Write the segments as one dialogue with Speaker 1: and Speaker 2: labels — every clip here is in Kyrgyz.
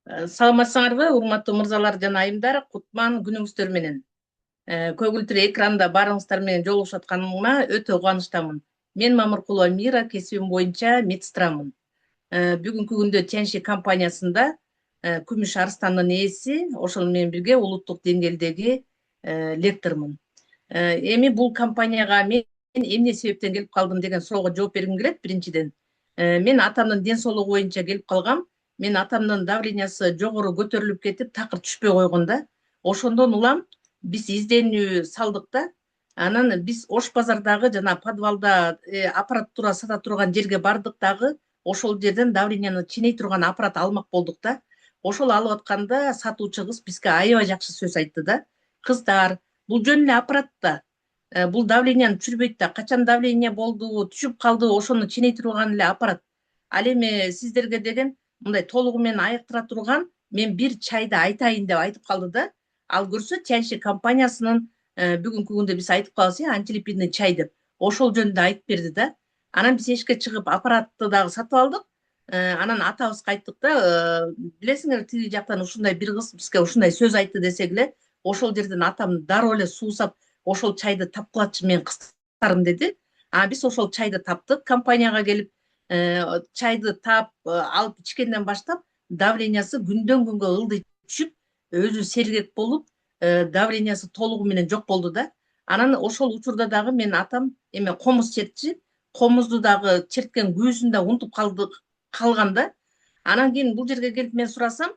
Speaker 1: Саламатсыңарбы, урматтуу мырзалар жана айымдар, кутман күнүңүздөр менен. Көгүлтүр экранда барыңыздар менен жолугушуп атканыма өтө кубанычтамын. Мен Мамыркулова Мира, кесибим боюнча медсестрамын. Бүгүнкү күндө Тяньши компаниясында күмүш арстандын ээси, ошол менен бирге улуттук деңгээлдеги лектормун. Эми бул компанияга мен эмне себептен келип калдым деген суроого жооп бергим келет. Биринчиден, мен атамдын ден соолугу боюнча келип калгам. Мен атамдын давлениясы жогору көтөрүлүп кетип, такыр түшпөй койгон да. Ошондон улам биз изденүү салдык да. Анан биз Ош базардагы жана подвалда аппаратура сата турган жерге бардык дагы, ошол жерден давленияны ченей турган аппарат алмак болдук да. Ошол алып атканда сатуучу кыз бизге аябай жакшы сөз айтты да. Кыздар, бул жөн эле аппарат да. Бул давленияны түшүрбөйт да. Качан давление болду, түшүп калды, ошону ченей турган эле аппарат. Ал эми сиздерге деген мындай толугу менен айыктыра турган мен бир чайды айтайын деп айтып калды да. Ал көрсө Тяньши компаниясынын бүгүнкү күндө биз айтып калабыз, антилипидный чай деп. Ошол жөнүндө айтып берди да. Анан биз эшикке чыгып аппаратты дагы сатып алдык. Анан атабызга айттык да, билесиңер, тиги жактан ушундай бир кыз бизге ушундай сөз айтты десек эле, ошол жерден атам дароо эле суусап, ошол чайды тапкылачы мен кыздарым деди. Биз ошол чайды таптык, компанияга келип чайды алып ичкенден баштап давлениясы күндөн күнгө ылдый түшүп, өзү сергек болуп, давлениясы толугу менен жок болду да. Анан ошол учурда дагы мен атам эме комуз чертчи, комузду дагы черткен көзүн да унутуп калган да. Анан кийин бул жерге келип мен сурасам,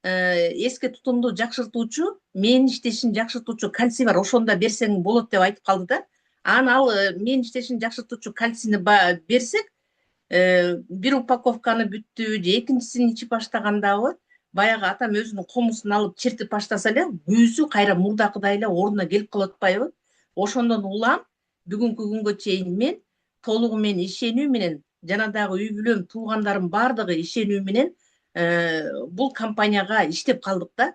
Speaker 1: эске тутумду жакшыртуучу, мээн иштешин жакшыртуучу кальций бар, ошону да берсең болот деп айтып калды да. Анан ал мээн иштешин жакшыртуучу кальцийни берсек, бир упаковканы бүттү же экинчисин ичип баштагандабы, баягы атам өзүнүн комузун алып чертип баштаса эле, көзү кайра мурдакыдай эле ордуна келип калып атпайбы? Ошондон улам бүгүнкү күнгө чейин мен толугу менен ишенүү менен, жана дагы үй бүлөм, туугандарым баардыгы ишенүү менен бул компанияга иштеп калдык да.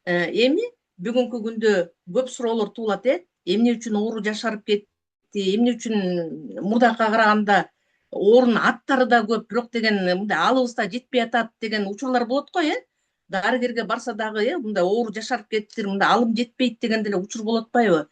Speaker 1: Эми бүгүнкү күндө көп суроолор туулат, эмне үчүн оору жашарып кетти, эмне үчүн мурдакыга караганда оорунун аттары да көп, бирок деген мындай алыбыз да жетпей атат деген учурлар болот го, дарыгерге барса дагы мындай оору жашарып кетиптир, мындай алым жетпейт деген деле учур болуп атпайбы?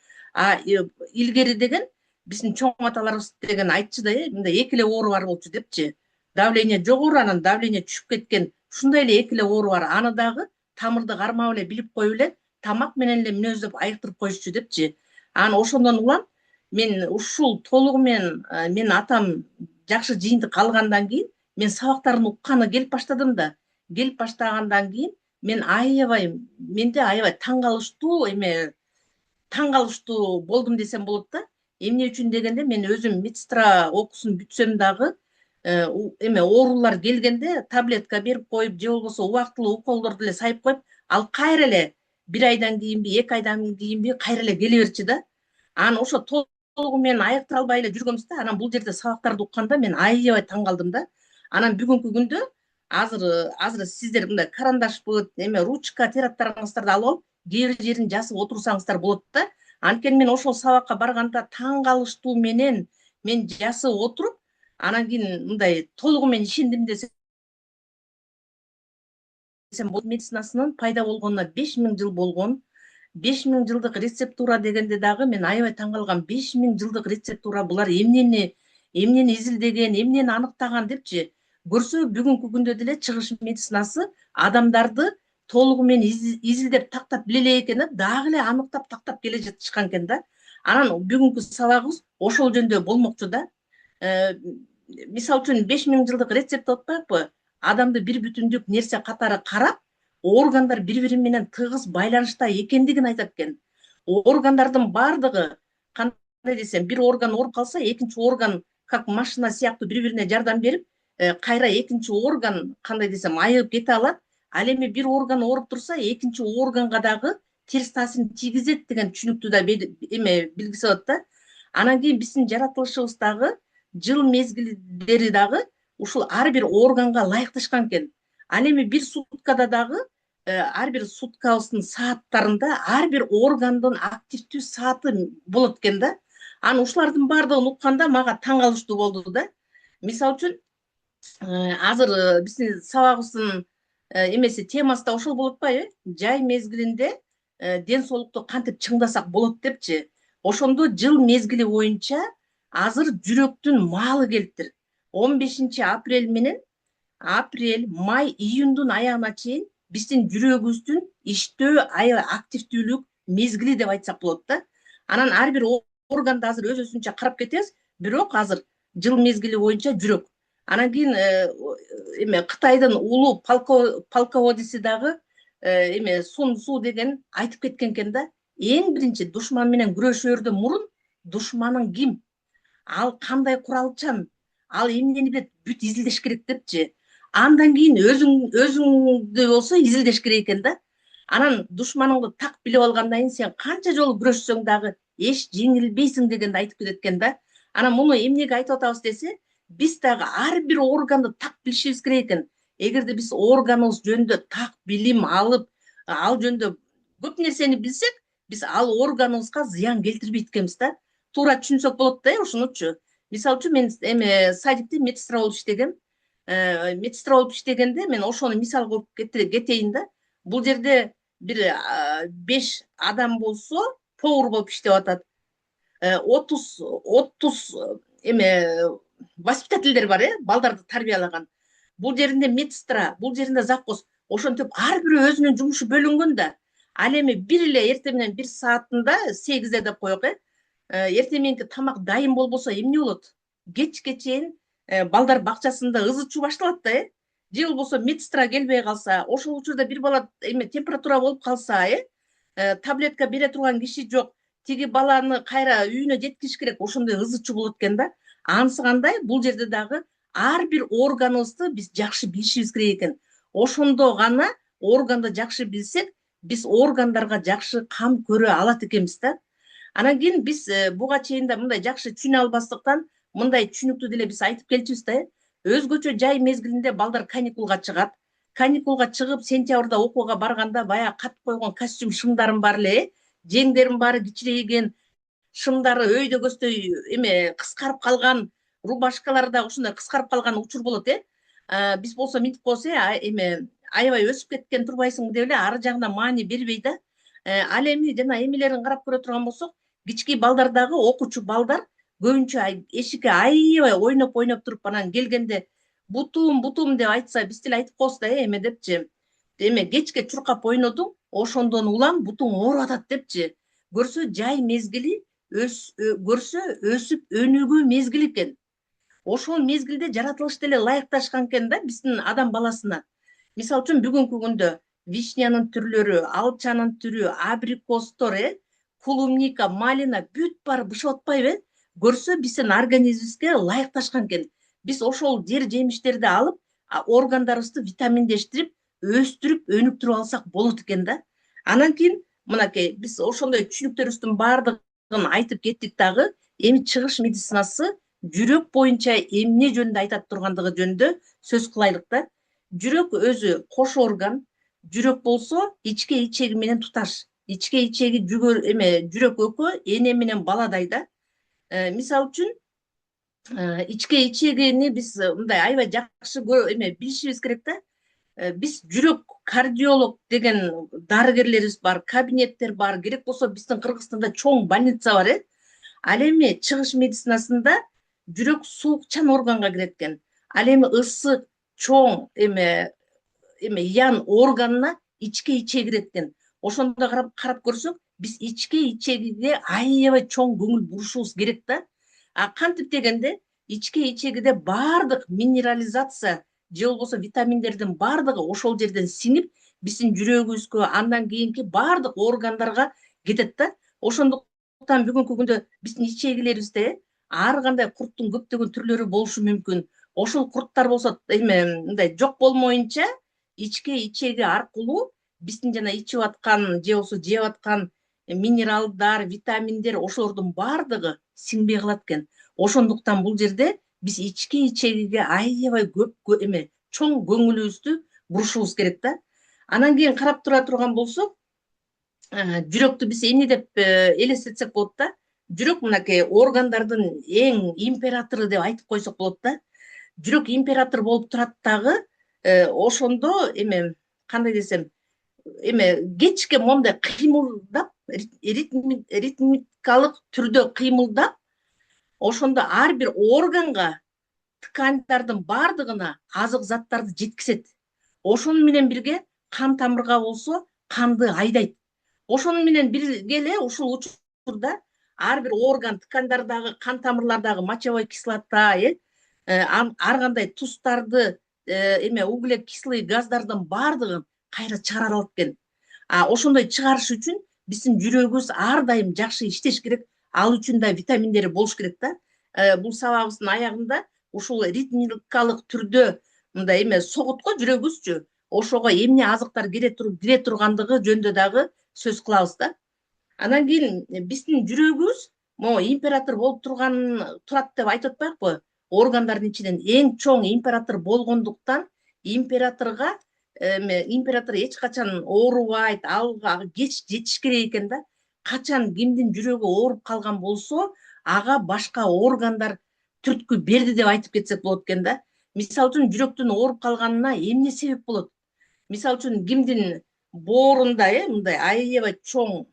Speaker 1: Илгери деген биздин чоң аталарыбыз деген айтчу да, мындай эки эле оору бар болчу депчи. Давление жогору, анан давление түшүп кеткен. Ушундай эле эки эле оору бар. Аны дагы тамырды кармап эле билип коюп эле тамак менен эле мүнөздөп айыктырып коюшчу депчи. Анан ошондон улам мен ушул толугу менен мен атам жакшы жыйынтык алгандан кийин мен сабактарын укканы келип баштадым да. Келип баштагандан кийин мен менде аябай таң калыштуу болдум десем болот да. Эмне үчүн дегенде, мен өзүм медсестра окуусун бүтсөм дагы оорулар келгенде таблетка берип коюп, же болбосо убактылуу уколдорду эле сайып коюп, ал кайра эле бир айдан кийинби, 2 айдан кийинби кайра эле келе берчү да. Анан ошо толугу менен айыктыра албай эле жүргөнбүз да. Анан бул жерде сабактарды укканда мен аябай таң калдым да. Анан бүгүнкү күндө азыр сиздер мындай карандашпы, ручка, тетрадьтарыңыздарды алып алып, кээ бир жерин жазып отурсаңыздар болот да. Анткени мен ошол сабакка барганда таң калыштуу менен мен жазып отуруп, анан кийин мындай толугу менен ишендим десем, медицинасынын пайда болгонуна 5000 жыл болгон. 5000 жылдык рецептура дегенде дагы мен аябай таң калгам. 5000 жылдык рецептура, булар эмнени изилдеген, эмнени аныктаган депчи. Көрсө бүгүнкү күндө деле чыгыш медицинасы адамдарды толугу менен изилдеп тактап биле элек экен, дагы эле аныктап тактап келе жатышкан экен да. Анан бүгүнкү сабагыбыз ошол жөндө болмокчу да. Мисалы үчүн 5000 жылдык рецепт деп атпайбы? Адамды бир бүтүндүк нерсе катары карап, органдар бири-бири менен тыгыз байланышта экендигин айтат экен. Органдардын баардыгы, кандай десем, бир орган ооруп калса, экинчи орган как машина сыяктуу бири-бирине жардам берип, кайра экинчи орган, кандай десем, айыгып кете алат. Ал эми бир орган ооруп турса, экинчи органга дагы терс таасирин тийгизет деген түшүнүктүү да билгиси болот да. Анан кийин биздин жаратылышыбыз дагы, жыл мезгилдери дагы ушул ар бир органга ылайыкташкан экен. Ал эми бир суткада дагы ар бир суткабыздын сааттарында ар бир органдын активдүү сааты болот экен да. Анан ушулардын баардыгын укканда мага таң калыштуу болду да. Мисалы үчүн азыр биздин сабагыбыздын эмеси темасы да ошол болуп атпайбы? Жай мезгилинде ден соолукту кантип чыңдасак болот депчи. Ошондо жыл мезгили боюнча азыр жүрөктүн маалы келиптир. 15 апрель менен май, июндун аягына чейин биздин жүрөгүбүздүн иштөө аябай активдүүлүк мезгили деп айтсак болот да. Анан ар бир органды азыр өз-өзүнчө карап кетебиз, бирок азыр жыл мезгили боюнча жүрөк. Анан кийин эме Кытайдын улуу полководеси дагы эме Сун Су деген айтып кеткен экен да. Эң биринчи душман менен күрөшөрдөн мурун душманың ким? Ал кандай куралчан? Ал эмнени билет? Бүт изилдеш керек депчи. Андан кийин өзүңдү болсо изилдеш керек экен да. Анан душманыңды так билип алгандан кийин сен канча жолу күрөшсөң дагы эч жеңилбейсиң дегенди айтып кетет экен да. Анан муну эмнеге айтып атабыз десе, биз дагы ар бир органды так билишибиз керек экен. Эгерде биз органыбыз жөнүндө так билим алып, ал жөнүндө көп нерсени билсек, биз ал органыбызга зыян келтирбейт экенбиз да. Туура түшүнсөк болот да, ушунучу. Мисалы үчүн мен эме садикте медсестра болуп иштегем. Медсестра болуп иштегенде мен ошону мисал кылып кетейин да. Бул жерде бир 5 адам болсо, повар болуп иштеп атат. 30 эме воспитательдер бар, балдарды тарбиялаган. Бул жеринде медсестра, бул жеринде завхоз. Ошентип ар бирөө өзүнүн жумушу бөлүнгөн да. Ал эми бир эле эртең менен 1 саатында 8 деп коелук, эртең мененки тамак дайын болбосо эмне болот? Кечке чейин балдар бакчасында ызы чуу башталат да, же болбосо медсестра келбей калса, ошол учурда бир бала эме температура болуп калса, таблетка бере турган киши жок, тиги баланы кайра үйүнө жеткириш керек, ошондой ызы чуу болот экен да. Анысы кандай? Бул жерде дагы ар бир органыбызды биз жакшы билишибиз керек экен. Ошондо гана органды жакшы билсек, биз органдарга жакшы кам көрө алат экенбиз да. Анан кийин биз буга чейин да мындай жакшы түшүнө албастыктан мындай түшүнүктүү деле биз айтып келчүбүз да. Өзгөчө жай мезгилинде балдар каникулга чыгат. Каникулга чыгып сентябрда окууга барганда баягы катып койгон костюм шымдарым бар эле, жеңдерим баары кичирейген, шымдары өйдө көздөй эме кыскарып калган, рубашкалары да ушундай кыскарып калган учур болот, Биз болсо мынтип коебуз, эме аябай өсүп кеткен турбайсыңбы деп эле ары жагына маани бербей да. Ал эми жана эмелерин карап көрө турган болсок, кички балдар дагы, окуучу балдар көбүнчө эшикке аябай ойноп туруп анан келгенде бутум деп айтса, биз деле айтып коебуз да, эме депчи. Эме кечке чуркап ойнодуң, ошондон улам бутуң ооруп атат депчи. Көрсө жай мезгили көрсө өсүп өнүгүү мезгили экен. Ошол мезгилде жаратылыш деле ылайыкташкан экен да биздин адам баласына. Мисалы үчүн бүгүнкү күндө вишнянын түрлөрү, алчанын түрү, абрикостор, клубника, малина бүт баары бышып атпайбы? Көрсө биздин организмибизге ылайыкташкан экен. Биз ошол жер жемиштерди алып, органдарыбызды витаминдештирип, өстүрүп, өнүктүрүп алсак болот экен да. Анан кийин мынакей биз ошондой түшүнүктөрүбүздүн баардыгын айтып кеттик дагы, эми чыгыш медицинасы жүрөк боюнча эмне жөнүндө айтат тургандыгы жөнүндө сөз кылайлык да. Жүрөк өзү кош орган. Жүрөк болсо ичке ичеги менен туташ. Ичке ичеги жүрөк экөө эне менен баладай да. Мисалы үчүн ичке ичегини биз мындай аябай жакшы билишибиз керек да. Биз жүрөк кардиолог деген дарыгерлерибиз бар, кабинеттер бар. Керек болсо биздин Кыргызстанда чоң больница бар, Ал эми чыгыш медицинасында жүрөк суукчан органга кирет экен. Ал эми ысык, чоң ян органына ичке ичеги кирет экен. Ошондо карап көрсөк, биз ичке ичегиге аябай чоң көңүл бурушубуз керек да. Кантип дегенде, ичке ичегиде баардык минерализация же болбосо витаминдердин баардыгы ошол жерден сиңип, биздин жүрөгүбүзгө, андан кийинки баардык органдарга кетет да. Ошондуктан бүгүнкү күндө биздин ичегилерибизде ар кандай курттун көптөгөн түрлөрү болушу мүмкүн. Ошол курттар болсо мындай жок болмоюнча, ичке ичеги аркылуу биздин жана ичип аткан же болбосо жеп аткан минералдар, витаминдер ошолордун баардыгы сиңбей калат экен. Ошондуктан бул жерде биз ичке ичегиге аябай көп чоң көңүлүбүздү бурушубуз керек да. Анан кийин карап тура турган болсок, жүрөктү биз эмне деп элестетсек болот да. Жүрөк мынакей органдардын эң императору деп айтып койсок болот да. Жүрөк император болуп турат дагы, ошондо кандай десем, кечке мондай кыймылдап, ритмикалык түрдө кыймылдап, ошондо ар бир органга, тканьдардын баардыгына азык заттарды жеткизет. Ошону менен бирге кан тамырга болсо канды айдайт. Ошону менен бирге эле ушул учурда ар бир орган, тканьдардагы, кан тамырлардагы мочевой кислота, ар кандай тустарды, углекислый газдардын баардыгын кайра чыгара алат экен. Ошондой чыгарыш үчүн биздин жүрөгүбүз ар дайым жакшы иштеш керек. Ал үчүн да витаминдери болуш керек да. Бул сабагыбыздын аягында ушул ритмикалык түрдө мындай согот го жүрөгүбүзчү. Ошого эмне азыктар кире тургандыгы жөнүндө дагы сөз кылабыз да. Анан кийин биздин жүрөгүбүз могу император болуп турат деп айтып атпайбыкпы? Органдардын ичинен эң чоң император болгондуктан император эч качан оорубайт, ага кеч жетиш керек экен да. Качан кимдин жүрөгү ооруп калган болсо, ага башка органдар түрткү берди деп айтып кетсек болот экен да. Мисалы үчүн жүрөктүн ооруп калганына эмне себеп болот? Мисалы үчүн кимдин боорунда мындай аябай чоң,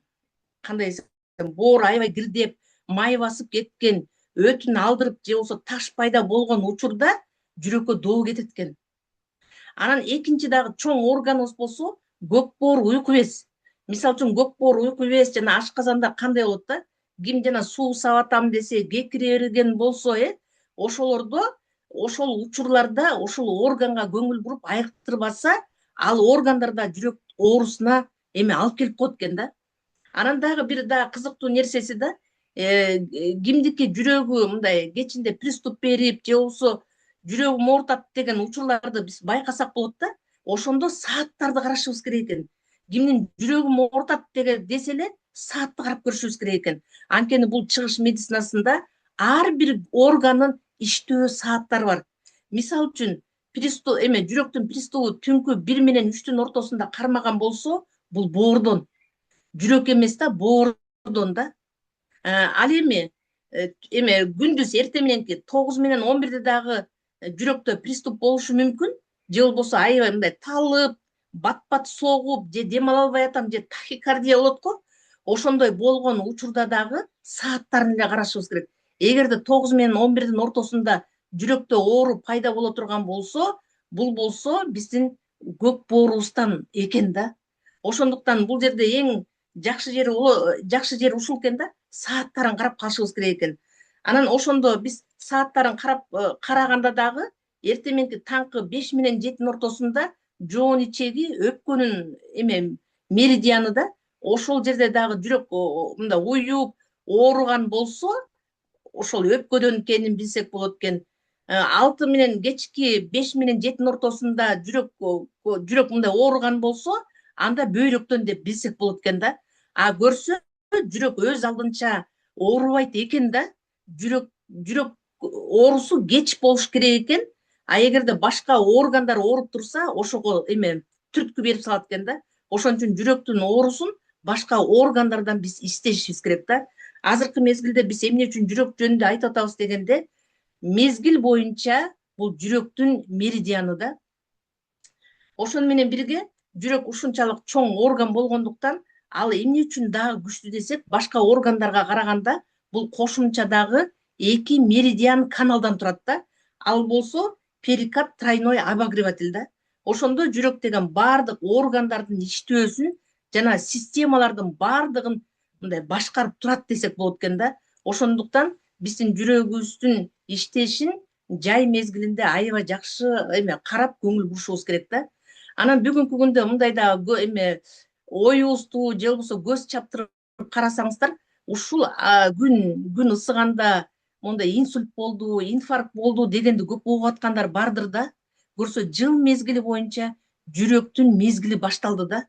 Speaker 1: кандай десем, боору аябай кирдеп, май басып кеткен, өтүн алдырып же болбосо таш пайда болгон учурда жүрөккө доо кетет экен. Анан экинчи дагы чоң органыбыз болсо көк боор уйку без. Мисалы үчүн көк боор уйку без жана ашказанда кандай болот да? Ким жана суу сабатам десе, кекире берген болсо, ошолордо, ошол учурларда ошол органга көңүл буруп айыктырбаса, ал органдарда жүрөк оорусуна алып келип коет экен да. Анан дагы бир кызыктуу нерсеси да, кимдики жүрөгү мындай кечинде приступ берип же болбосо жүрөгүм оорутат деген учурларды биз байкасак болот да. Ошондо сааттарды карашыбыз керек экен. Кимдин жүрөгүм оорутат десе эле саатты карап көрүшүбүз керек экен. Анткени бул чыгыш медицинасында ар бир органдын иштөө сааттары бар. Мисалы үчүн, жүрөктүн приступу түнкү 1 менен 3-түн ортосунда кармаган болсо, бул боордон. Жүрөк эмес да, боордон да. Ал эми күндүз эртең мененки 9 менен 11де дагы жүрөктө приступ болушу мүмкүн. Же болбосо аябай мындай талып, бат-бат согуп, же дем ала албай атам, же тахикардия болот го. Ошондой болгон учурда дагы сааттарын эле карашыбыз керек. Эгерде 9 менен 11дин ортосунда жүрөктө оору пайда боло турган болсо, бул болсо биздин көк боорубуздан экен да. Ошондуктан бул жерде эң жакшы жери ушул экен да, сааттарын карап калышыбыз керек экен. Анан ошондо биз сааттарын караганда дагы эртең мененки таңкы 5 менен 7дин ортосунда жоон ичеги өпкөнүн меридианы да, ошол жерде дагы жүрөк мындай уюп, ооруган болсо, ошол өпкөдөн экенин билсек болот экен. 6 менен кечки 5 менен 7дин ортосунда жүрөк мындай ооруган болсо, анда бөйрөктөн деп билсек болот экен да. Көрсө жүрөк өз алдынча оорубайт экен да. Жүрөк оорусу кеч болуш керек экен. Эгерде башка органдар ооруп турса, ошого түрткү берип салат экен да. Ошон үчүн жүрөктүн оорусун башка органдардан биз издешибиз керек да. Азыркы мезгилде биз эмне үчүн жүрөк жөнүндө айтып атабыз дегенде, мезгил боюнча бул жүрөктүн меридианы да. Ошону менен бирге жүрөк ушунчалык чоң орган болгондуктан, ал эмне үчүн дагы күчтүү десек, башка органдарга караганда бул кошумча дагы 2 меридиан каналдан турат да. Ал болсо перикард тройной обогреватель да. Ошондо жүрөк деген баардык органдардын иштөөсүн жана системалардын баардыгын мындай башкарып турат десек болот экен да. Ошондуктан биздин жүрөгүбүздүн иштешин жай мезгилинде аябай жакшы карап көңүл бурушубуз керек да. Анан бүгүнкү күндө мындай да оюбузду же болбосо көз чаптырып карасаңыздар, ушул күн ысыганда мондай инсульт болду, инфаркт болду дегенди көп угуп аткандар бардыр да. Көрсө жыл мезгили боюнча жүрөктүн мезгили башталды да.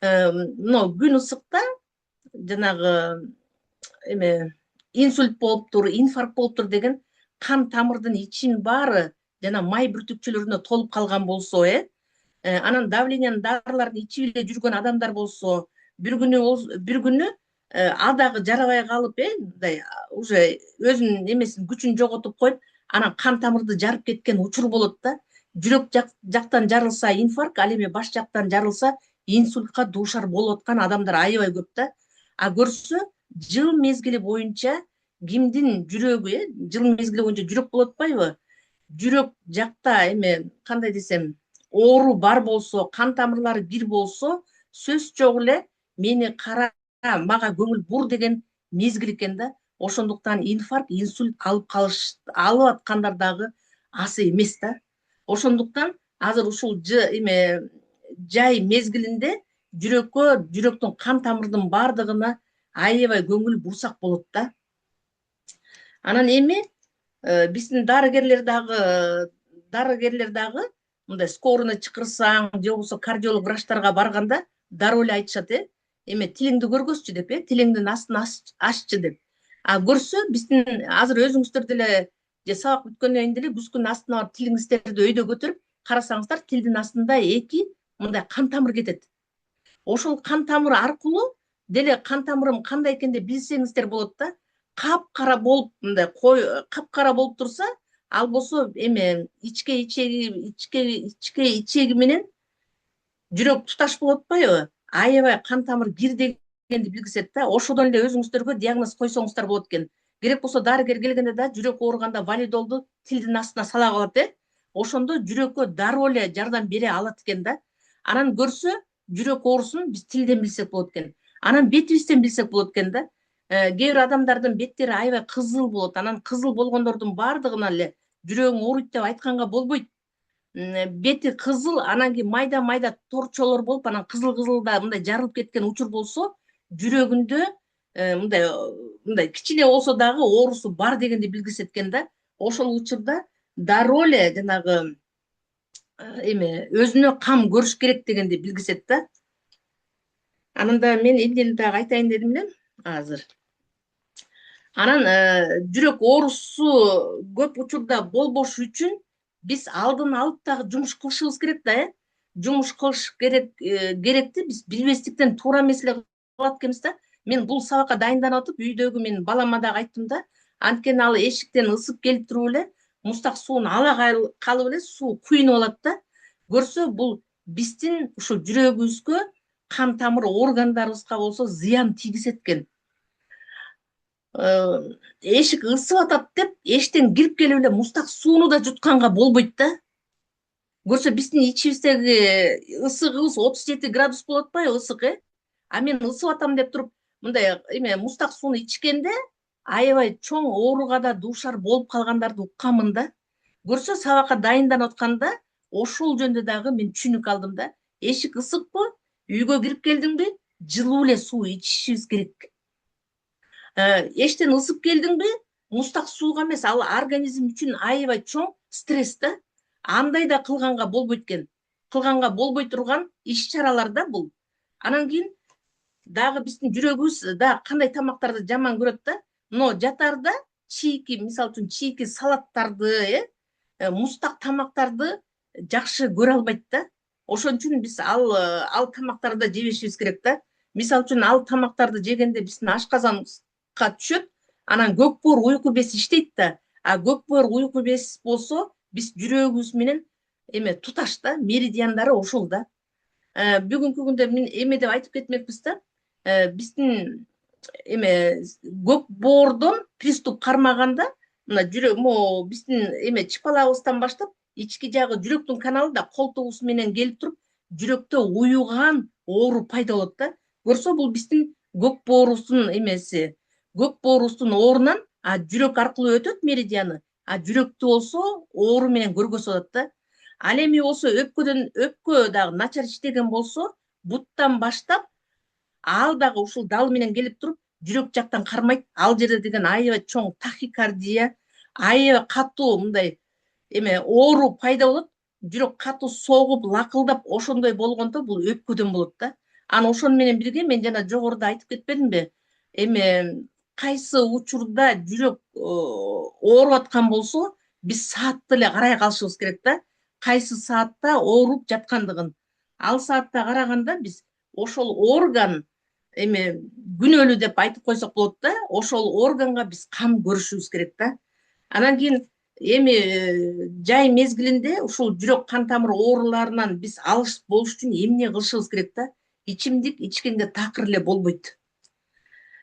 Speaker 1: Күн ысыкта жанагы инсульт болуптур, инфаркт болуптур деген кан тамырдын ичин баары жана май бүртүкчөлөрүнө толуп калган болсо, анан давлениянын дарыларын ичип эле жүргөн адамдар болсо, бир күнү ал дагы жарабай калып, мындай уже өзүнүн күчүн жоготуп коюп, анан кан тамырды жарып кеткен учур болот да. жүрөк жактан жарылса инфаркт, ал эми баш жактан жарылса инсультка дуушар болуп аткан адамдар аябай көп да. А көрсө жыл мезгили боюнча кимдин жүрөгү, жыл мезгили боюнча жүрөк болуп атпайбы? Жүрөк жакта эме кандай десем, оору бар болсо, кан тамырлары бир болсо, сөз жок эле мени кара, мага көңүл бур деген мезгил экен да. Ошондуктан инфаркт, инсульт алып аткандар дагы аз эмес да. Ошондуктан азыр ушул жай мезгилинде жүрөктүн кан тамырдын баардыгына аябай көңүл бурсак болот да. Анан эми биздин дарыгерлер дагы мындай скорыйны чакырсаң же болбосо кардиолог врачтарга барганда дароо эле айтышат, эме тилиңди көргөзчү деп, тилиңдин астын аччы деп. А көрсө биздин азыр өзүңүздөр деле же сабак бүткөндөн кийин деле күзгүнүн астына барып тилиңиздерди өйдө көтөрүп карасаңыздар, тилдин астында эки мындай кан тамыр кетет. Ошол кан тамыры аркылуу деле кан тамырым кандай экен деп билсеңиздер болот да. Капкара болуп, мындай капкара болуп турса, ал болсо эме ичке ичеги менен жүрөк туташ болуп атпайбы? Аябай кан тамыр кир дегенди билгизет да. Ошодон эле өзүңүздөргө диагноз койсоңуздар болот экен. Керек болсо дарыгер келгенде да жүрөк ооруганда валидолду тилдин астына сала калат, ошондо жүрөккө дароо эле жардам бере алат экен да. Анан көрсө жүрөк оорусун биз тилден билсек болот экен. Анан бетибизден билсек болот экен да. Кээ бир адамдардын беттери аябай кызыл болот. Анан кызыл болгондордун баардыгына эле жүрөгүң ооруйт деп айтканга болбойт. Бети кызыл, анан кийин майда торчолор болуп, анан кызыл-кызылда мындай жарылып кеткен учур болсо, жүрөгүндө мындай кичине болсо дагы оорусу бар дегенди билгизет экен да. Ошол учурда дароо эле жанагы өзүнө кам көрүш керек дегенди билгизет да. Анан да мен эмне дагы айтайын дедим эле азыр. Анан жүрөк оорусу көп учурда болбош үчүн биз алдын алып дагы жумуш кылышыбыз керек да, жумуш кылыш керекти биз билбестиктен туура эмес эле кылат экенбиз да. Мен бул сабакка дайынданып атып, үйдөгү менин балама дагы айттым да. Анткени ал эшиктен ысып келип туруп эле муздак суун ала калып эле суу куйнуп алат да. Көрсө бул биздин ушул жүрөгүбүзгө, кан тамыр органдарыбызга болсо зыян тийгизет экен. Эшик ысып атат деп эшиктен кирип келип эле муздак сууну да жутканга болбойт да. Көрсө биздин ичибиздеги ысыгыбыз 37 градус болот атпайбы, ысык, а мен ысып атам деп туруп мындай муздак сууну ичкенде аябай чоң ооруга да дуушар болуп калгандарды укканмын да. Көрсө сабакка дайынданып атканда ошол жөнүндө дагы мен түшүнүк алдым да. Эшик ысыкпы, үйгө кирип келдиңби, жылуу эле суу ичишибиз керек. Эштен ысып келдиңби, муздак сууга эмес, ал организм үчүн аябай чоң стресс да. Андай да кылганга болбойт экен. Кылганга болбой турган иш-чаралар да бул. Анан кийин дагы биздин жүрөгүбүз да кандай тамактарды жаман көрөт да. Но жатарда чийки, мисалы үчүн чийки салаттарды, муздак тамактарды жакшы көрө албайт да. Ошон үчүн биз ал тамактарды жебешибиз керек да. Мисалы үчүн ал тамактарды жегенде биздин ашказанга түшөт, анан көкбөр уйку бези иштейт да. А көкбөр уйку без болсо, биз жүрөгүбүз менен туташ да, меридиандары ошол да. Бүгүнкү күндө мен эме деп айтып кетмекпиз да. Биздин көкбоордон приступ кармаганда, мына жүрөк биздин чыпалабыздан баштап ички жагы жүрөктүн каналы да колтугубуз менен келип туруп, жүрөктө уюган оору пайда болот да. Көрсө бул биздин көкбоорубуздун көкбоорубуздун оорунан, жүрөк аркылуу өтөт меридианы, а жүрөктү болсо оору менен көргөзүп атат да. Ал эми болсо өпкө дагы начар иштеген болсо, буттан баштап ал дагы ушул дал менен келип туруп, жүрөк жактан кармайт. Ал жерде деген аябай чоң тахикардия, аябай катуу мындай оору пайда болот. Жүрөк катуу согуп, лакылдап, ошондой болгондо бул өпкөдөн болот да. Анан ошону менен бирге мен жана жогоруда айтып кетпедимби? Кайсы учурда жүрөк ооруп аткан болсо, биз саатты эле карай калышыбыз керек да. Кайсы саатта ооруп жаткандыгын. Ал саатта караганда биз ошол орган күнөөлүү деп айтып койсок болот да. Ошол органга биз кам көрүшүбүз керек да. Анан кийин эми жай мезгилинде ушул жүрөк кан тамыр ооруларынан биз алыс болуш үчүн эмне кылышыбыз керек да? Ичимдик ичкенде такыр эле болбойт.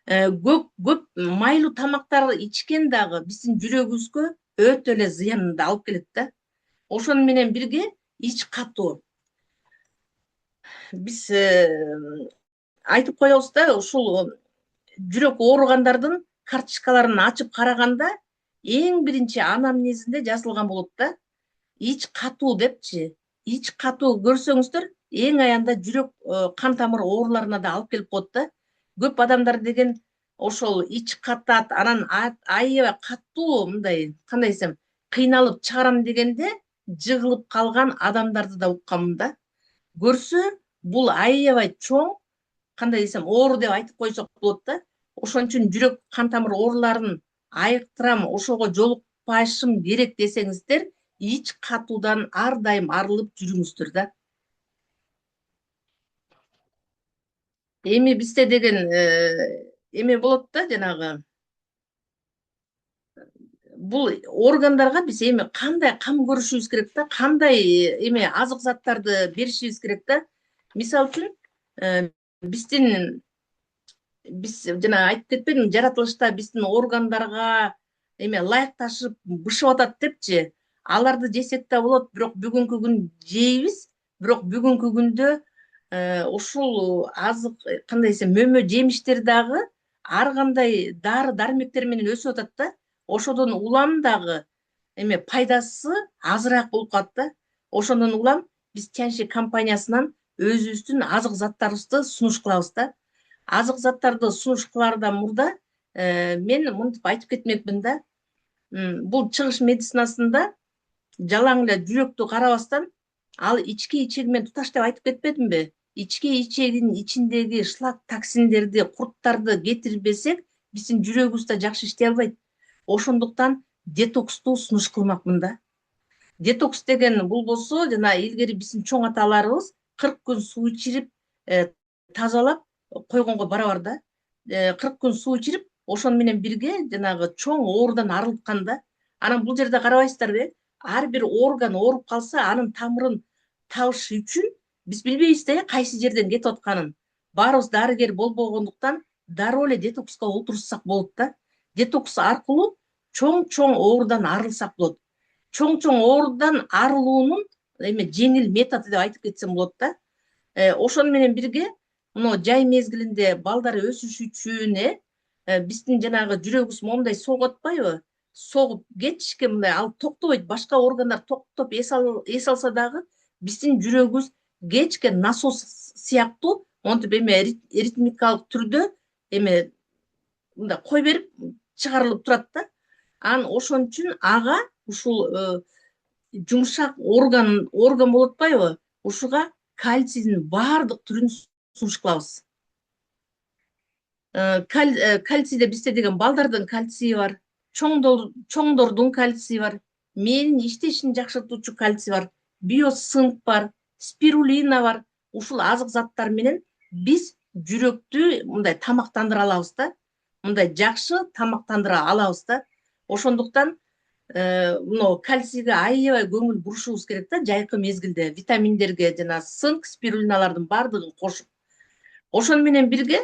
Speaker 1: Көп майлуу тамактар ичкен дагы биздин жүрөгүбүзгө өтө эле зыянын алып келет да. Ошону менен бирге ич катуу. Биз айтып коебуз да, ушул жүрөк ооругандардын карточкаларын ачып караганда эң биринчи анамнезинде жазылган болот да. Ич катуу депчи. Ич катуу көрсөңүздөр эң аянда жүрөк кан тамыр ооруларына да алып келип коет да. Көп адамдар деген ошол ич катат, анан аябай катуу мындай кандай десем, кыйналып чыгарам дегенде жыгылып калган адамдарды да укканмын да. Көрсө бул аябай чоң, кандай десем, оору деп айтып койсок болот да. Ошон үчүн жүрөк кан тамыр ооруларын айыктырам, ошого жолукпашым керек десеңиздер, ич катуудан ар дайым арылып жүрүңүздөр да. Эми бизде деген эме болот да, жанагы бул органдарга биз эми кандай кам көрүшүбүз керек да, кандай эме азык заттарды беришибиз керек да. Мисалы үчүн биздин биз жана айтып кетпедимби, жаратылышта биздин органдарга эме ылайыкташып бышып атат депчи. Аларды жесек да болот, бирок бүгүнкү күн жейбиз, бирок бүгүнкү күндө ушул азык кандай десем, мөмө жемиштер дагы ар кандай дары дармектер менен өсүп атат да. Ошодон улам дагы эме пайдасы азыраак болуп калат да. Ошондон улам биз Тяньши компаниясынан өзүбүздүн азык заттарыбызды сунуш кылабыз да. Азык заттарды сунуш кылаардан мурда мен мынтип айтып кетмекмин да. Бул чыгыш медицинасында жалаң эле жүрөктү карабастан, ал ички ичеги менен туташ деп айтып кетпедимби? Ички ичегинин ичиндеги шлак токсиндерди, курттарды кетирбесек, биздин жүрөгүбүз да жакшы иштей албайт. Ошондуктан детоксту сунуш кылмакмын да. Детокс деген бул болсо, жана илгери биздин чоң аталарыбыз 40 күн суу ичирип, тазалап койгонго барабар да. 40 күн суу ичирип, ошону менен бирге жанагы чоң оорудан арылткан да. Анан бул жерде карабайсыздарбы? Ар бир орган ооруп калса, анын тамырын табыш үчүн биз билбейбиз да, кайсы жерден кетип атканын. Баарыбыз дарыгер болбогондуктан дароо эле детокска отурсак болот да. Детокс аркылуу чоң оорудан арылсак болот. Чоң оорудан арылуунун эме жеңил методу деп айтып кетсем болот да. Ошону менен бирге мына жай мезгилинде балдар өсүш үчүн биздин жанагы жүрөгүбүз момундай согуп атпайбы? Согуп кетишке мындай ал токтобойт, башка органдар токтоп эс алса дагы биздин жүрөгүбүз кечке насос сыяктуу монтип эме ритмикалык түрдө эме мындай кой берип чыгарылып турат да. Анан ошон үчүн ага ушул жумшак орган болуп атпайбы? Ушуга кальцийдин баардык түрүн сунуш кылабыз. Кальцийде бизде деген балдардын кальцийи бар, чоңдордун кальцийи бар, мээнин иштешин жакшыртуучу кальций бар, биосынк бар, спирулина бар. Ушул азык заттар менен биз жүрөктү мындай тамактандыра алабыз да. Мындай жакшы тамактандыра алабыз да. Ошондуктан мына кальцийге аябай көңүл бурушубуз керек да, жайкы мезгилде витаминдерге жана сынк, спирулиналардын баардыгын кошуп. Ошону менен бирге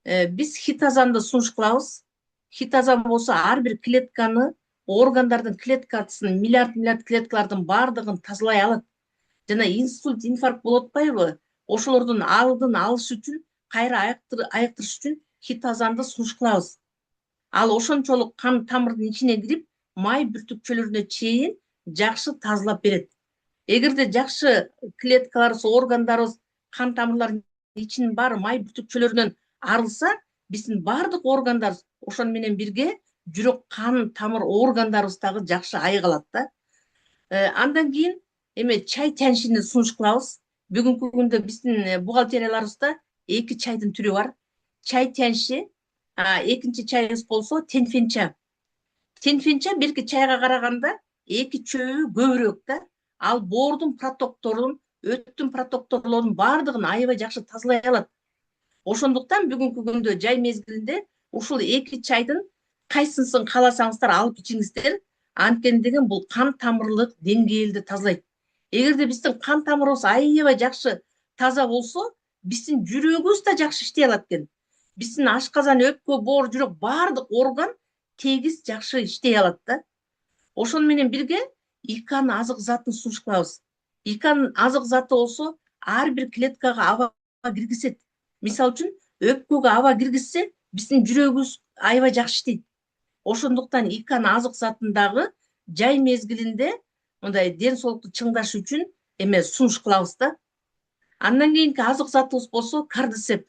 Speaker 1: биз хитозанды сунуш кылабыз. Хитозан болсо ар бир клетканы, органдардын клеткасын, миллиард клеткалардын баардыгын тазалай алат. Жана инсульт, инфаркт болуп атпайбы? Ошолордун алдын алыш үчүн, кайра айыктырыш үчүн хитозанды сунуш кылабыз. Ал ошончолук кан тамырдын ичине кирип, май бүртүкчөлөрүнө чейин жакшы тазалап берет. Эгерде жакшы клеткаларыбыз, органдарыбыз, кан тамырлардын ичинин баары май бүртүкчөлөрүнөн арылса, биздин баардык органдар ошону менен бирге жүрөк кан тамыр органдарыбыз дагы жакшы айыга алат да. Андан кийин эме чай тяньшини сунуш кылабыз. Бүгүнкү күндө биздин бухгалтерияларыбызда 2 чайдын түрү бар. Чай тяньши, экинчи чайыбыз болсо тенфенча. Тенфенча бирки чайга караганда 2 чөбү көбүрөөк да. Ал боордун протокторун, өттүн протокторлорунун баардыгын аябай жакшы тазалай алат. Ошондуктан бүгүнкү күндө жай мезгилинде ушул 2 чайдын кайсысын кааласаңыздар алып ичиңиздер. Анткени бул кан тамырлык деңгээлди тазалайт. Эгерде биздин кан тамырыбыз аябай жакшы таза болсо, биздин жүрөгүбүз да жакшы иштей алат экен. Биздин ашказан, өпкө, боор, жүрөк баардык орган тегиз жакшы иштей алат да. Ошону менен бирге ИК-нын азык затын сунуш кылабыз. ИК-нын азык заты болсо ар бир клеткага аба киргизет. Мисалы үчүн өпкөгө аба киргизсе, биздин жүрөгүбүз аябай жакшы иштейт. Ошондуктан ИК-нын азык затындагы жай мезгилинде мындай ден соолукту чыңдаш үчүн сунуш кылабыз да. Андан кийинки азык затыбыз болсо кардицеп.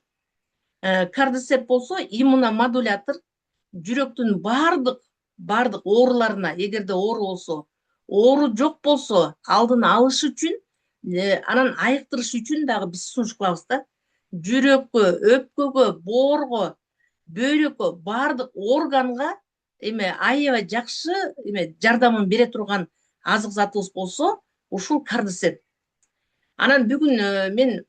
Speaker 1: Кардицеп болсо иммуномодулятор, жүрөктүн баардык ооруларына, эгерде оору болсо, оору жок болсо алдын алыш үчүн, анан айыктырыш үчүн дагы биз сунуш кылабыз да. Жүрөккө, өпкөгө, боорго, бөйрөккө баардык органга аябай жакшы жардамын бере турган азык затыбыз болсо ушул кардицеп. Анан бүгүн мен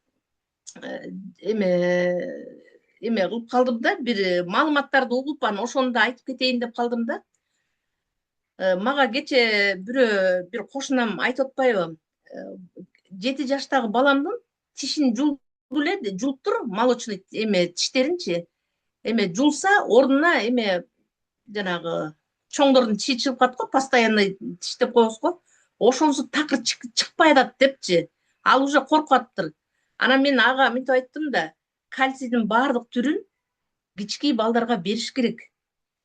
Speaker 1: кылып калдым да, бир маалыматтарды угуп, анан ошону да айтып кетейин деп калдым да. Мага кече бир кошунам айтып атпайбы? 7 жаштагы баламдын тишин жулду эле, жулуптур, молочный тиштеринчи. Жулса, ордуна жанагы чоңдордун тиши чыгып калат го, постоянный тиш деп коебуз го. Ошонусу такыр чыкпай атат депчи. Ал уже коркуп атыптыр. Анан мен ага мынтип айттым да, кальцийдин баардык түрүн кичкей балдарга бериш керек.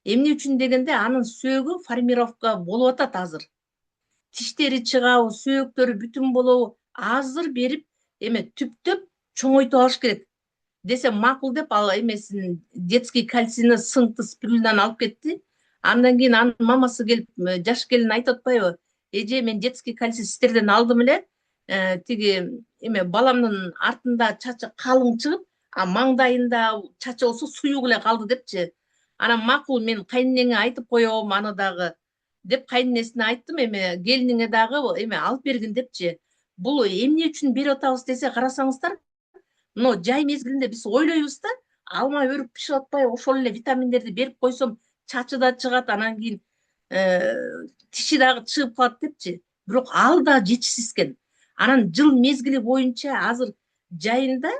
Speaker 1: Эмне үчүн дегенде, анын сөөгү формировка болуп атат азыр. Тиштери чыгабы, сөөктөрү бүтүн болобу, азыр берип түптөп чоңойто алыш керек десе макул деп, ал детский кальцийни сыңты спирулинан алып кетти. Андан кийин анын мамасы келип, жаш келин айтып атпайбы? Эже, мен детский кальций сиздерден алдым эле, тиги баламдын артында чачы калың чыгып, а маңдайында чачы болсо суюк эле калды депчи. Анан макул, мен кайненеңе айтып коем аны дагы деп кайненесине айттым, келиниңе дагы алып бергин депчи. Бул эмне үчүн берип атабыз десе карасаңыздар, но жай мезгилинде биз ойлойбуз да, алма өрүп пишип атпай, ошол эле витаминдерди берип койсом чачы да чыгат, анан кийин тиши дагы чыгып калат депчи. Бирок ал да жетишсиз экен. Анан жыл мезгили боюнча азыр жайында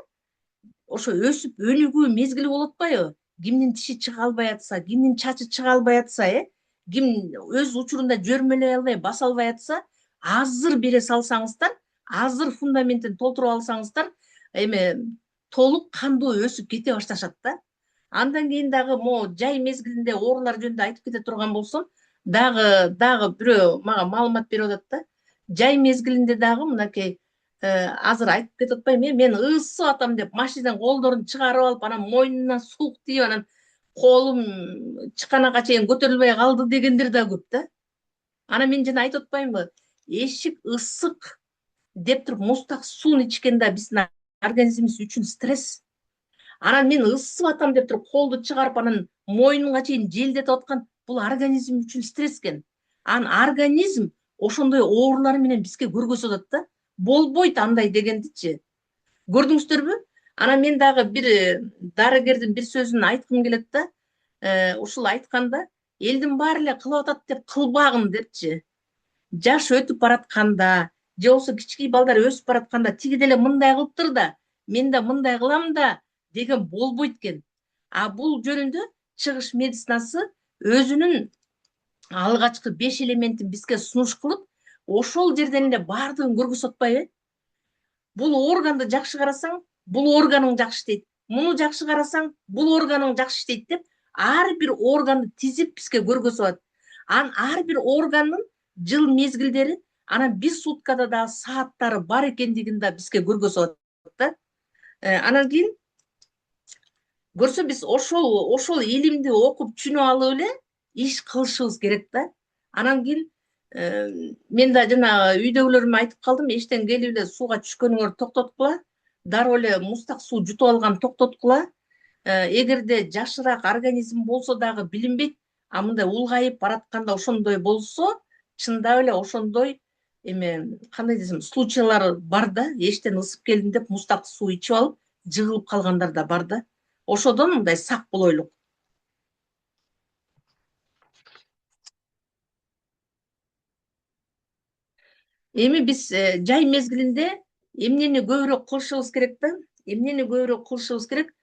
Speaker 1: ошо өсүп өнүгүү мезгили болуп атпайбы? Кимдин тиши чыга албай атса, кимдин чачы чыга албай атса, ким өз учурунда жөрмөлөй албай, баса албай атса, азыр бере салсаңыздар, азыр фундаментин толтуруп алсаңыздар, толук кандуу өсүп кете башташат да. Андан кийин дагы могу жай мезгилинде оорулар жөнүндө айтып кете турган болсом, дагы бирөө мага маалымат берип атат да. Жай мезгилинде дагы мынакей азыр айтып кетип атпаймынбы, мен ысып атам деп машинадан колдорун чыгарып алып, анан мойнуна суук тийип, анан колум чыканакка чейин көтөрүлбөй калды дегендер да көп да. Анан мен жана айтып атпаймынбы, эшик ысык деп туруп муздак сууну ичкен да биздин организмибиз үчүн стресс. Анан мен ысып атам деп туруп колду чыгарып, анан мойнунга чейин желдетип аткан, бул организм үчүн стресс экен. Анан организм ошондой оорулар менен бизге көргөзүп атат да. Болбойт андай дегендичи. Көрдүңүздөрбү? Анан мен дагы бир дарыгердин бир сөзүн айткым келет да. Ушул айтканда, элдин баары эле кылып атат деп кылбагын депчи. Жаш өтүп баратканда, же болбосо кичкей балдар өсүп баратканда, тиги деле мындай кылыптыр да, мен да мындай кылам да деген болбойт экен. А бул жөнүндө чыгыш медицинасы өзүнүн алгачкы 5 элементин бизге сунуш кылып, ошол жерден эле баардыгын көргөзүп атпайбы? Бул органды жакшы карасаң, бул органың жакшы иштейт. Муну жакшы карасаң, бул органың жакшы иштейт деп, ар бир органды тизип бизге көргөзүп атат. Анан ар бир органдын жыл мезгилдери, анан бир суткада да сааттары бар экендигин да бизге көргөзүп атат да. Анан кийин көрсө, биз ошол илимди окуп түшүнүп алып эле иш кылышыбыз керек да. Анан кийин мен да жана үйдөгүлөрүмө айтып калдым, эштен келип эле сууга түшкөнүңөр токтоткула, дароо эле муздак суу жутуп алган токтоткула. Эгерде жашыраак организм болсо дагы билинбейт, а мындай улгайып баратканда ошондой болсо, чындап эле ошондой кандай десем, случайлар бар да. Эштен ысып келдим деп муздак суу ичип алып, жыгылып калгандар да бар да. Ошодон мындай сак болойлук. Эми биз жай мезгилинде эмнени көбүрөөк кылышыбыз керек да? Эмнени көбүрөөк кылышыбыз керек?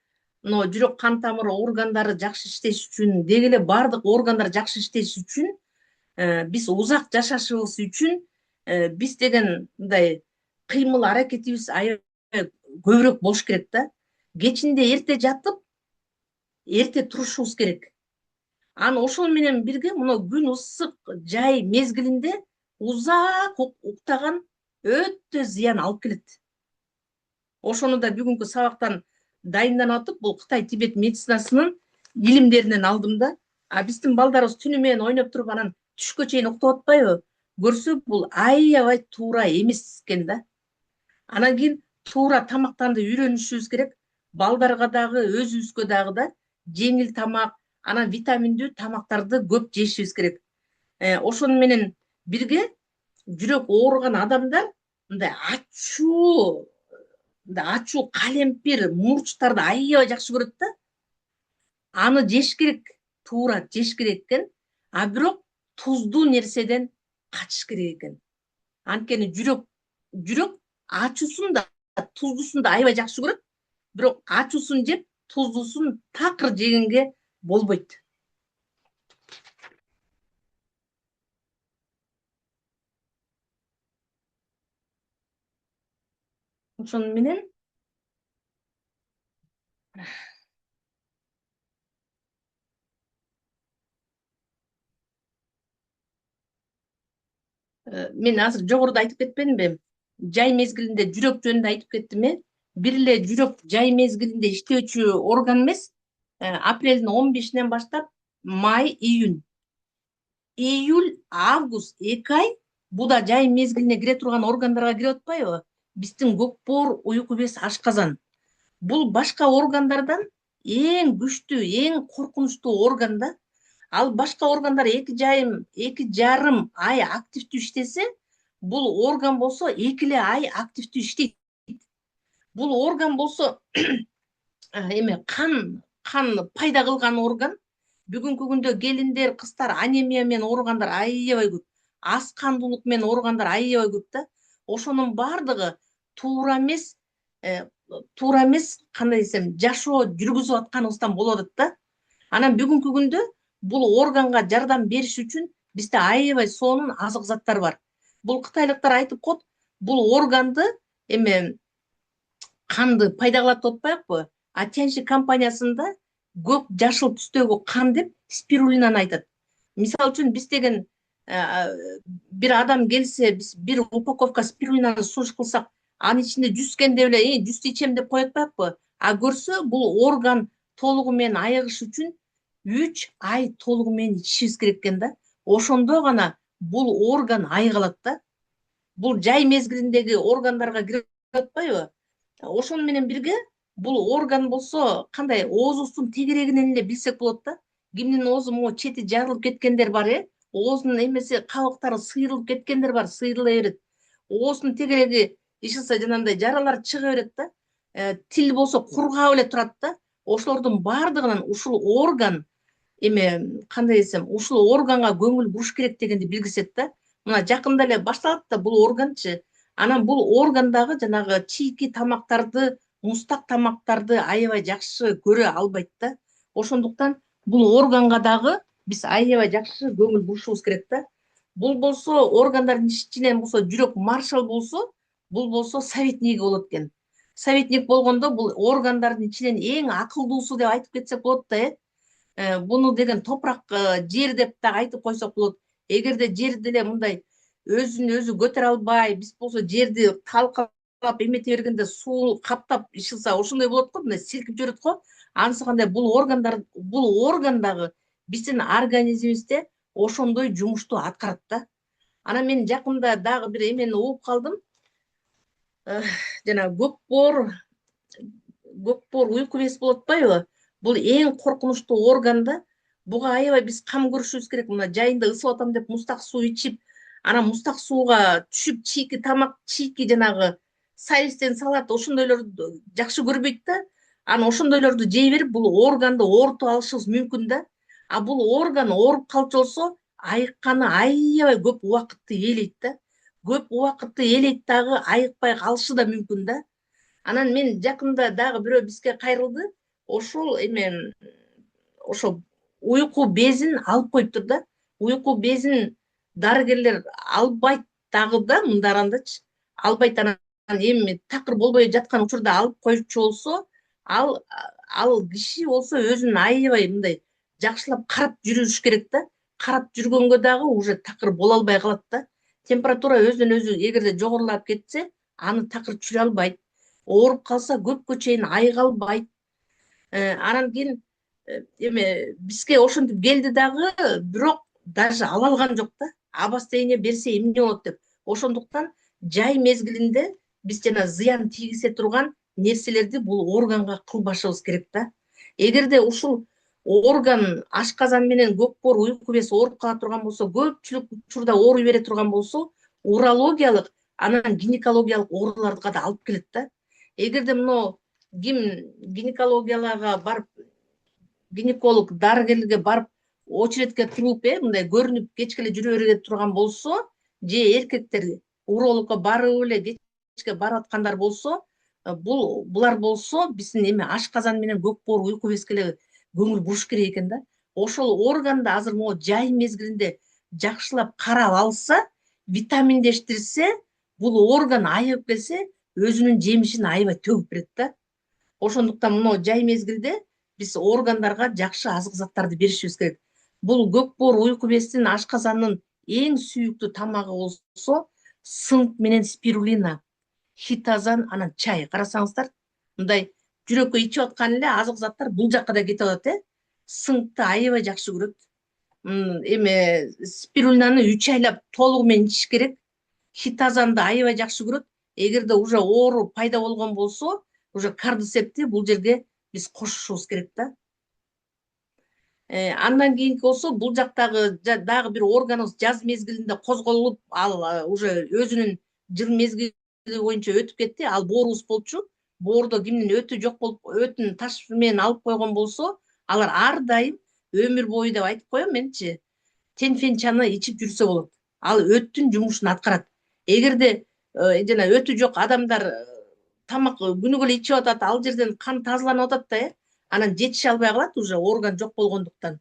Speaker 1: Мына жүрөк кан тамыр органдары жакшы иштеш үчүн, деги эле баардык органдар жакшы иштеш үчүн, биз узак жашашыбыз үчүн биз деген мындай кыймыл аракетибиз аябай көбүрөөк болуш керек да. Кечинде эрте жатып, эрте турушубуз керек. Анан ошол менен бирге мына күн ысык жай мезгилинде узак уктаган өтө зыян алып келет. Ошону да бүгүнкү сабактан дайынданып атып, бул Кытай Тибет медицинасынын илимдеринен алдым да. А биздин балдарыбыз түнү менен ойноп туруп анан түшкө чейин уктап атпайбы? Көрсө бул аябай туура эмес экен да. Анан кийин туура тамактанды үйрөнүшүбүз керек. Балдарга дагы, өзүбүзгө дагы да жеңил тамак, анан витаминдүү тамактарды көп жешибиз керек. Ошону менен бирге жүрөк ооруган адамдар мындай ачуу калемпир мурчтарды аябай жакшы көрөт да. Аны жеш керек, туура жеш керек экен. А бирок туздуу нерседен качыш керек экен. Анткени жүрөк ачуусун да, туздуусун да аябай жакшы көрөт. Бирок ачуусун жеп, туздуусун такыр жегенге болбойт. Ошону менен мен азыр жогоруда айтып кетпедимби? Жай мезгилинде жүрөк жөнүндө айтып кеттим э. Бир эле жүрөк жай мезгилинде иштөөчү орган эмес. Апрелдин 15-нен баштап май, июль, август 2 ай бул да жай мезгилине кире турган органдарга кирип атпайбы? Биздин көкбоор, уйку без, ашказан. Бул башка органдардан эң күчтүү, эң коркунучтуу орган да. Ал башка органдар 2,5 ай активдүү иштесе, бул орган болсо 2 эле ай активдүү иштейт. Бул орган болсо эме кан пайда кылган орган. Бүгүнкү күндө келиндер, кыздар анемия менен ооругандар аябай көп. Аз кандуулук менен ооругандар аябай көп да. Ошонун баардыгы туура эмес, кандай десем, жашоо жүргүзүп атканыбыздан болуп атат да. Анан бүгүнкү күндө бул органга жардам бериш үчүн бизде аябай сонун азык заттар бар. Бул кытайлыктар айтып коет, бул органды эме канды пайда кылат деп атпайбы? А Тяньши компаниясында көк жашыл түстөгү кан деп спирулинаны айтат. Мисалы үчүн биз деген бир адам келсе, биз бир упаковка спирулинаны сунуш кылсак, анын ичинде 100 экен деп эле, 100 ичем деп коет атпайбы? А көрсө, бул орган толугу менен айыгыш үчүн 3 ай толугу менен ичишибиз керек экен да. Ошондо гана бул орган айыгалат да. Бул жай мезгилиндеги органдарга кирип атпайбы? Ошону менен бирге бул орган болсо кандай оозубуздун тегерегинен эле билсек болот да. Кимдин оозу могу чети жарылып кеткендер бар, оозунун эмеси кабыктары сыйрылып кеткендер бар, сыйрыла берет. Оозунун тегереги ишылса жанагындай жаралар чыга берет да. Тил болсо кургап эле турат да. Ошолордун баардыгынан ушул орган кандай десем, ушул органга көңүл буруш керек дегенди билгизет да. Мына жакында эле башталат да бул органчы. Анан бул органдагы жанагы чийки тамактарды, мустак тамактарды аябай жакшы көрө албайт да. Ошондуктан бул органга дагы биз аябай жакшы көңүл бурушубуз керек да. Бул болсо органдардын ичинен болсо жүрөк маршал болсо, бул болсо советниги болот экен. Советник болгондо бул органдардын ичинен эң акылдуусу деп айтып кетсек болот да, буну деген топурак жер деп да айтып койсок болот. Эгерде жерди эле мындай өзүн өзү көтөрө албай, биз болсо жерди талкалап эмете бергенде суу каптап ишылса ошондой болот го, мындай силкип жиберет го. Анысы кандай бул орган дагы биздин организмибизде ошондой жумушту аткарат да. Анан мен жакында дагы бир эмени угуп калдым. Жана көкбоор уйку без болуп атпайбы? Бул эң коркунучтуу орган да. Буга аябай биз кам көрүшүбүз керек. Мына жайында ысып атам деп мустак суу ичип, анан мустак сууга түшүп чийки тамак, чийки жанагы сайыстен салат, ошондойлорду жакшы көрбөйт да. Анан ошондойлорду жей берип, бул органды оорутуп алышыбыз мүмкүн да. А бул орган ооруп калчу болсо, айыкканы аябай көп убакытты ээлейт да. көп убакытты элейт дагы, айыкпай калышы да мүмкүн да. Анан мен жакында дагы бирөө бизге кайрылды. Ошол эме ошо уйку безин алып коюптур да. Уйку безин дарыгерлер албайт дагы да, мындарандачы. Албайт, анан эми такыр болбой жаткан учурда алып коючу болсо, ал ал киши болсо өзүн аябай мындай жакшылап карап жүрүш керек да. Карап жүргөнгө дагы уже такыр боло албай калат да. Температура өзүнөн өзү эгерде жогорулап кетсе, аны такыр жүрө албайт. Ооруп калса көпкө чейин айыга албайт. Анан кийин эме бизге ошентип келди дагы, бирок даже ала алган жок да. Обострение берсе эмне болот деп. Ошондуктан жай мезгилинде биз жана зыян тийгизе турган нерселерди бул органга кылбашыбыз керек да. Эгерде ушул орган, ашказан менен көкпөр, уйку без ооруп кала турган болсо, көпчүлүк учурда ооруй бере турган болсо, урологиялык, анан гинекологиялык ооруларга да алып келет да. Эгерде мына ким гинекологияларга барып, гинеколог дарыгерлерге барып очередке туруп, мындай көрүнүп кечке эле жүрө бере турган болсо, же эркектер урологко барып эле кечке барып аткандар болсо, булар болсо биздин эме ашказан менен көкпөр, уйку безге эле көңүл буруш керек экен да. Ошол органды азыр могу жай мезгилинде жакшылап карап алса, витаминдештирсе, бул орган айыгып келсе, өзүнүн жемишин аябай төгүп берет да. Ошондуктан мына жай мезгилде биз органдарга жакшы азык заттарды беришибиз керек. Бул көкпөр, уйку бездин, ашказандын эң сүйүктүү тамагы болсо, сынк менен спирулина, хитозан, анан чай. Карасаңыздар, мындай жүрөккө ичип аткан эле азык заттар бул жакка да кетип атат. Сынкты аябай жакшы көрөт. Эме спирулинаны 3 айлап толугу менен ичиш керек. Хитозанды аябай жакшы көрөт. Эгерде уже оору пайда болгон болсо, уже кардицепти бул жерге биз кошушубуз керек да. Андан кийинки болсо, бул жактагы дагы бир органыбыз жаз мезгилинде козголуп, ал уже өзүнүн жыл мезгили боюнча өтүп кетти. Ал боорубуз болчу. Боордо кимдин өтү жок болуп, өтүн таш менен алып койгон болсо, алар ар дайым өмүр бою деп айтып коем менчи, тенфенчаны ичип жүрсө болот. Ал өттүн жумушун аткарат. Эгерде жана өтү жок адамдар тамак күнүгө эле ичип атат, ал жерден кан тазаланып атат да, анан жетише албай калат, уже орган жок болгондуктан.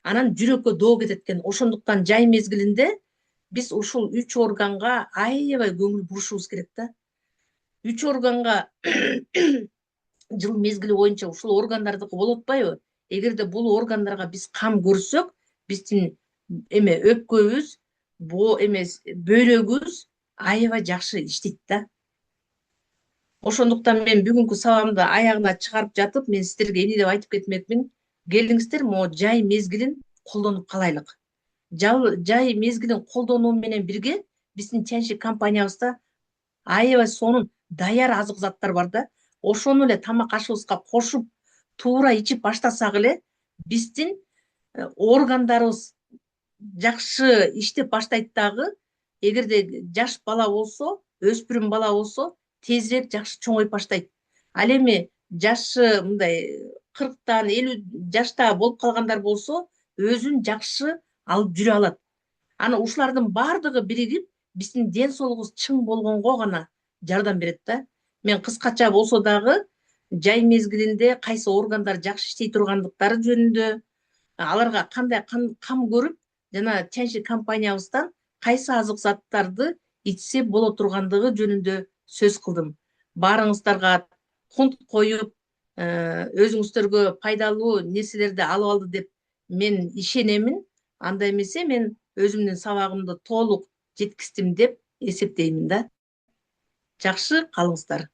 Speaker 1: Анан жүрөккө доо кетет экен. Ошондуктан жай мезгилинде биз ушул 3 органга аябай көңүл бурушубуз керек да. 3 органга жыл мезгили боюнча ушул органдардыкы болуп атпайбы? Эгерде бул органдарга биз кам көрсөк, биздин эме өпкөбүз, бөйрөгүбүз аябай жакшы иштейт да. Ошондуктан мен бүгүнкү сабагымды аягына чыгарып жатып, мен сиздерге эмне деп айтып кетмекмин? Келиңиздер, могу жай мезгилин колдонуп калайлык. Жай мезгилин колдонуу менен бирге биздин чәнчик компаниябызда аябай сонун даяр азык заттар бар да. Ошону эле тамак ашыбызга кошуп, туура ичип баштасак эле, биздин органдарыбыз жакшы иштеп баштайт дагы. Эгерде жаш бала болсо, өспүрүм бала болсо, тезирээк жакшы чоңоюп баштайт. Ал эми жашы мындай 40тан 50 жашта болуп калгандар болсо, өзүн жакшы алып жүрө алат. Аны ушулардын баардыгы биригип, биздин ден соолугубуз чың болгонго гана жардам берет да. Мен кыскача болсо дагы жай мезгилинде кайсы органдар жакшы иштей тургандыктары жөнүндө, аларга кандай кам көрүп, жана чәнчик компаниябыздан кайсы азык заттарды ичсе боло тургандыгы жөнүндө сөз кылдым. Баарыңыздарга кунт коюп, өзүңүздөргө пайдалуу нерселерди алып алды деп мен ишенемин. Анда эмесе мен өзүмдүн сабагымды толук жеткиздим деп эсептеймин да. Жакшы калыңыздар.